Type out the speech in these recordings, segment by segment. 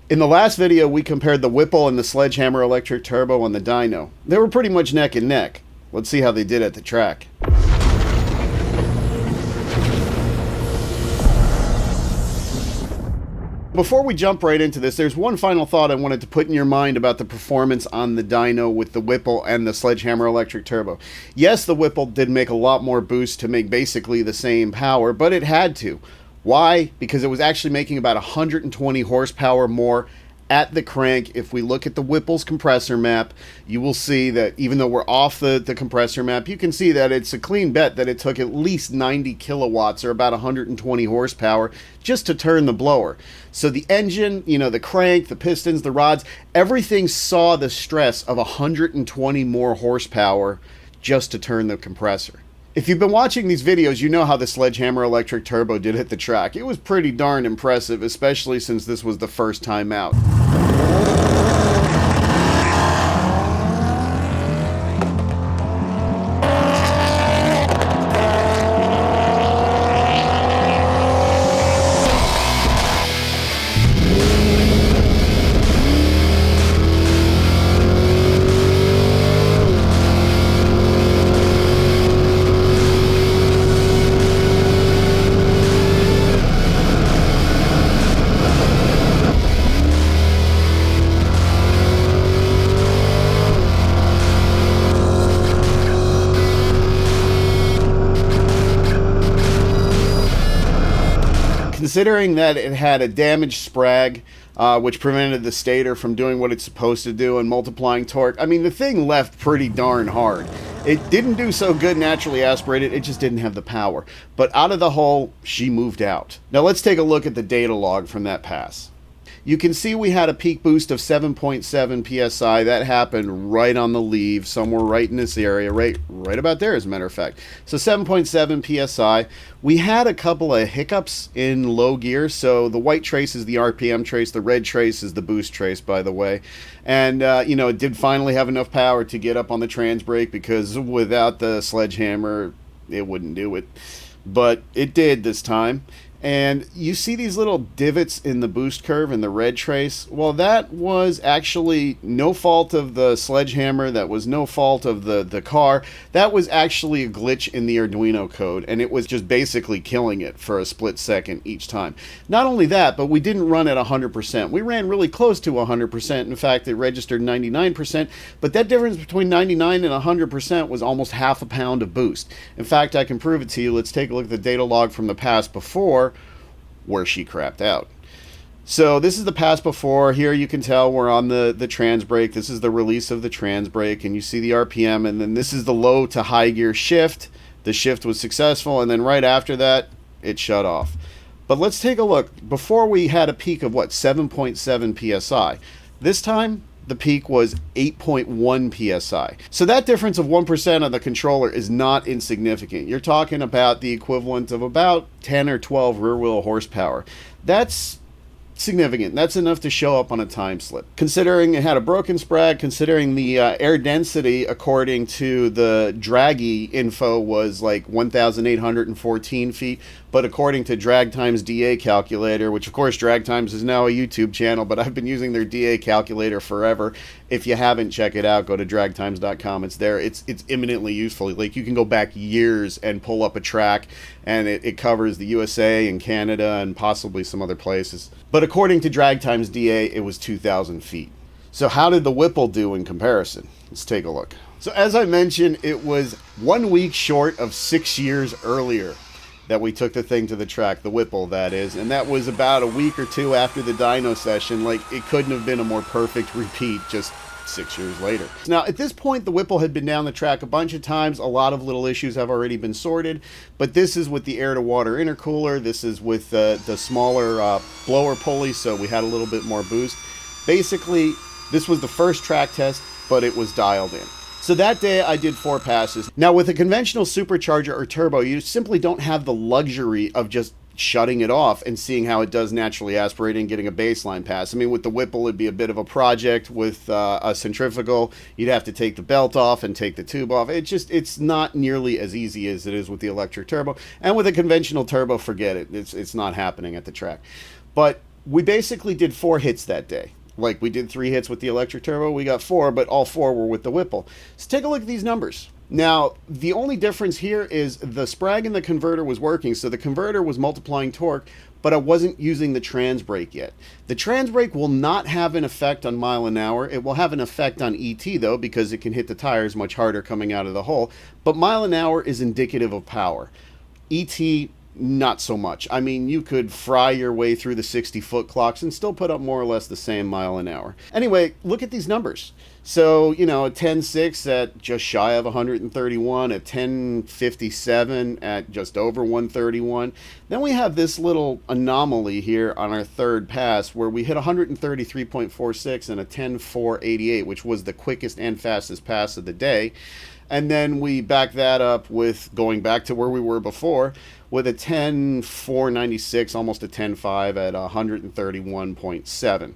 In the last video, we compared the Whipple and the Sledgehammer electric turbo on the dyno. They were pretty much neck and neck. Let's see how they did at the track. Before we jump right into this, there's one final thought I wanted to put in your mind about the performance on the dyno with the Whipple and the Sledgehammer electric turbo. Yes, the Whipple did make a lot more boost to make basically the same power, but it had to. Why? Because it was actually making about 120 horsepower more at the crank. If we look at the Whipple's compressor map, you will see that even though we're off the compressor map, you can see that it's a clean bet that it took at least 90 kilowatts or about 120 horsepower just to turn the blower. So the engine, the crank, the pistons, the rods, everything saw the stress of 120 more horsepower just to turn the compressor. If you've been watching these videos, you know how the Sledgehammer electric turbo did hit the track. It was pretty darn impressive, especially since this was the first time out. Considering that it had a damaged sprag, which prevented the stator from doing what it's supposed to do and multiplying torque, I mean, the thing left pretty darn hard. It didn't do so good naturally aspirated, it just didn't have the power. But out of the hole, she moved out. Now let's take a look at the data log from that pass. You can see we had a peak boost of 7.7 psi. That happened right on the leave, somewhere right in this area, right about there as a matter of fact. So 7.7 psi. We had a couple of hiccups in low gear. So the white trace is the RPM trace, the red trace is the boost trace, by the way. And, it did finally have enough power to get up on the trans brake, because without the Sledgehammer, it wouldn't do it. But it did this time. And you see these little divots in the boost curve in the red trace? Well, that was actually no fault of the Sledgehammer. That was no fault of the car. That was actually a glitch in the Arduino code, and it was just basically killing it for a split second each time. Not only that, but we didn't run at 100%. We ran really close to 100%. In fact, it registered 99%, but that difference between 99 and 100% was almost half a pound of boost. In fact, I can prove it to you. Let's take a look at the data log from the pass before, where she crapped out. So this is the pass before. Here you can tell we're on the trans brake. This is the release of the trans brake, and you see the RPM, and then this is the low to high gear shift. The shift was successful, and then right after that, it shut off. But let's take a look. Before we had a peak of 7.7 psi. This time, the peak was 8.1 psi. So that difference of 1% on the controller is not insignificant. You're talking about the equivalent of about 10 or 12 rear wheel horsepower. That's significant. That's enough to show up on a time slip. Considering it had a broken sprag, considering the air density according to the Draggy info was like 1,814 feet, but according to Drag Times DA calculator, which of course Drag Times is now a YouTube channel, but I've been using their DA calculator forever. If you haven't, check it out. Go to dragtimes.com. It's there. It's eminently useful. Like, you can go back years and pull up a track, and it covers the USA and Canada and possibly some other places. But according to Drag Times DA, it was 2,000 feet. So how did the Whipple do in comparison? Let's take a look. So as I mentioned, it was 1 week short of 6 years earlier that we took the thing to the track, the Whipple, that is, and that was about a week or two after the dyno session. Like, it couldn't have been a more perfect repeat, just 6 years later. Now, at this point, the Whipple had been down the track a bunch of times. A lot of little issues have already been sorted, but this is with the air-to-water intercooler. This is with the smaller blower pulley, so we had a little bit more boost. Basically, this was the first track test, but it was dialed in. So that day I did 4 passes. Now with a conventional supercharger or turbo, you simply don't have the luxury of just shutting it off and seeing how it does naturally aspirate and getting a baseline pass. I mean, with the Whipple, it'd be a bit of a project. With a centrifugal, you'd have to take the belt off and take the tube off. It's not nearly as easy as it is with the electric turbo. And with a conventional turbo, forget it. It's not happening at the track. But We basically did 4 hits that day. Like, we did 3 hits with the electric turbo, we got 4, but all 4 were with the Whipple. So take a look at these numbers. Now, the only difference here is the sprag in the converter was working, so the converter was multiplying torque, but I wasn't using the trans brake yet. The trans brake will not have an effect on mile an hour. It will have an effect on ET, though, because it can hit the tires much harder coming out of the hole. But mile an hour is indicative of power. ET, not so much. I mean, you could fry your way through the 60-foot clocks and still put up more or less the same mile an hour. Anyway, look at these numbers. So, you know, a 10.6 at just shy of 131, a 10.57 at just over 131. Then we have this little anomaly here on our third pass where we hit 133.46 and a 10.488, which was the quickest and fastest pass of the day. And then we back that up with going back to where we were before with a 10.496, almost a 10.5 at 131.7.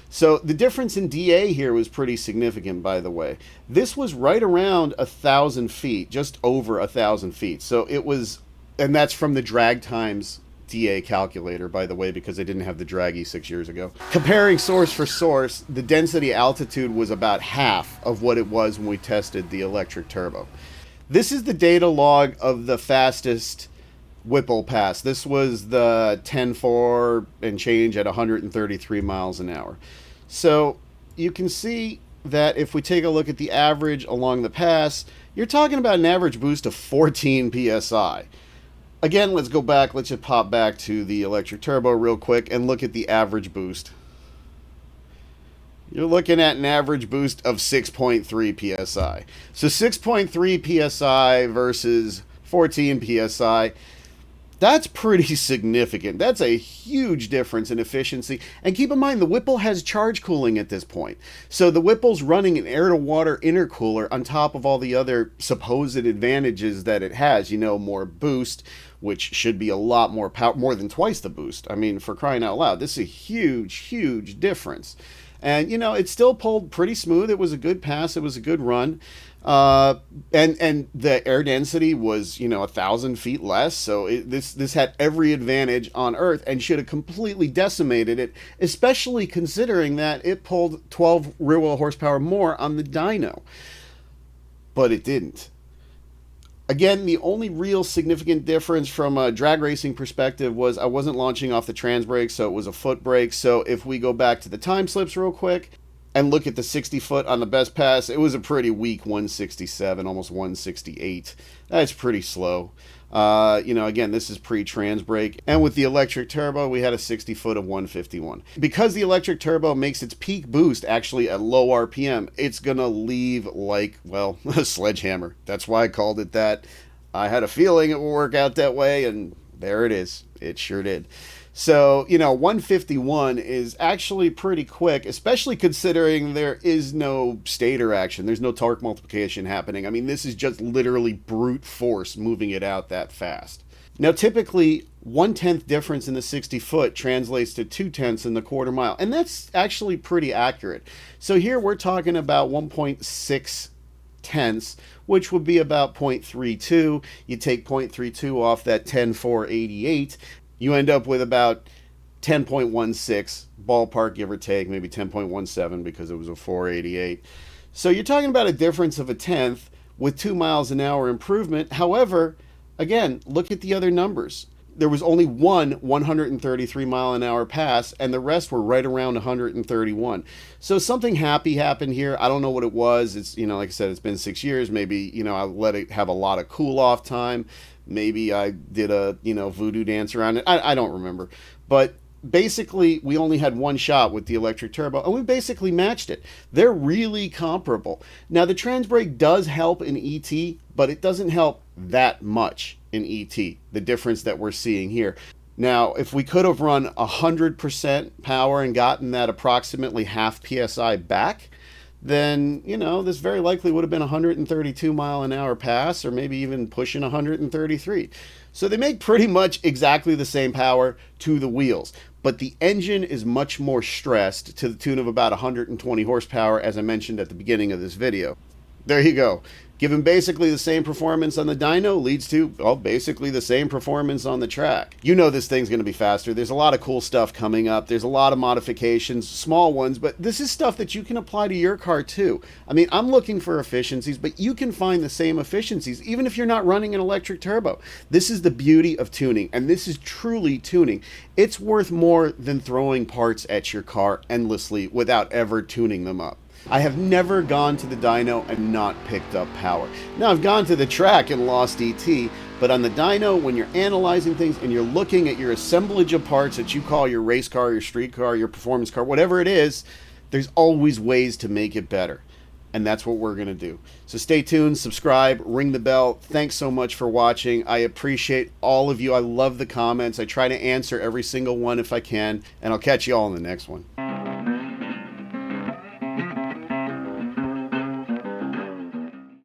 So the difference in DA here was pretty significant, by the way. This was right around 1,000 feet, just over 1,000 feet. So it was, and that's from the drag times DA calculator, by the way, because they didn't have the draggy 6 years ago. Comparing source for source, the density altitude was about half of what it was when we tested the electric turbo. This is the data log of the fastest Whipple pass. This was the 10.4 and change at 133 miles an hour. So you can see that if we take a look at the average along the pass, you're talking about an average boost of 14 psi. Again, let's go back. Let's just pop back to the electric turbo real quick and look at the average boost. You're looking at an average boost of 6.3 psi. So 6.3 psi versus 14 psi. That's pretty significant. That's a huge difference in efficiency. And keep in mind, the Whipple has charge cooling at this point. So the Whipple's running an air-to-water intercooler on top of all the other supposed advantages that it has. You know, more boost, which should be a lot more power, more than twice the boost. I mean, for crying out loud, this is a huge, huge difference. And, you know, it still pulled pretty smooth. It was a good pass. It was a good run. And the air density was, you know, 1,000 feet less. So this had every advantage on Earth and should have completely decimated it, especially considering that it pulled 12 rear wheel horsepower more on the dyno. But it didn't. Again, the only real significant difference from a drag racing perspective was I wasn't launching off the trans brake, so it was a foot brake. So if we go back to the time slips real quick and look at the 60 foot on the best pass, it was a pretty weak 167, almost 168. That's pretty slow. You know, again, this is pre-trans brake. And with the electric turbo, we had a 60 foot of 151. Because the electric turbo makes its peak boost actually at low RPM, it's going to leave like, well, a sledgehammer. That's why I called it that. I had a feeling it would work out that way, and there it is. It sure did. So, you know, 151 is actually pretty quick, especially considering there is no stator action. There's no torque multiplication happening. I mean, this is just literally brute force moving it out that fast. Now, typically, 1/10 difference in the 60 foot translates to 2/10 in the quarter mile, and that's actually pretty accurate. So here we're talking about 1.6 tenths, which would be about 0.32. You take 0.32 off that 10.488. You end up with about 10.16 ballpark, give or take, maybe 10.17 because it was a 488. So you're talking about a difference of 1/10 with 2 miles an hour improvement. However, again, look at the other numbers. There was only one 133 mile an hour pass, and the rest were right around 131. So something happy happened here. I don't know what it was. It's, you know, like I said, it's been 6 years. Maybe, you know, I let it have a lot of cool off time. Maybe I did a, you know, voodoo dance around it. I don't remember. But basically, we only had one shot with the electric turbo, and we basically matched it. They're really comparable. Now, the trans brake does help in ET, but it doesn't help that much in ET, the difference that we're seeing here. Now, if we could have run 100% power and gotten that approximately half PSI back, then, you know, this very likely would have been a 132 mile an hour pass, or maybe even pushing 133. So they make pretty much exactly the same power to the wheels, but the engine is much more stressed to the tune of about 120 horsepower, as I mentioned at the beginning of this video. There you go. Given basically the same performance on the dyno leads to, well, basically the same performance on the track. You know this thing's going to be faster. There's a lot of cool stuff coming up. There's a lot of modifications, small ones, but this is stuff that you can apply to your car too. I mean, I'm looking for efficiencies, but you can find the same efficiencies even if you're not running an electric turbo. This is the beauty of tuning, and this is truly tuning. It's worth more than throwing parts at your car endlessly without ever tuning them up. I have never gone to the dyno and not picked up power. Now, I've gone to the track and lost ET, but on the dyno, when you're analyzing things and you're looking at your assemblage of parts that you call your race car, your street car, your performance car, whatever it is, there's always ways to make it better. And that's what we're going to do. So stay tuned, subscribe, ring the bell. Thanks so much for watching. I appreciate all of you. I love the comments. I try to answer every single one if I can, and I'll catch you all in the next one.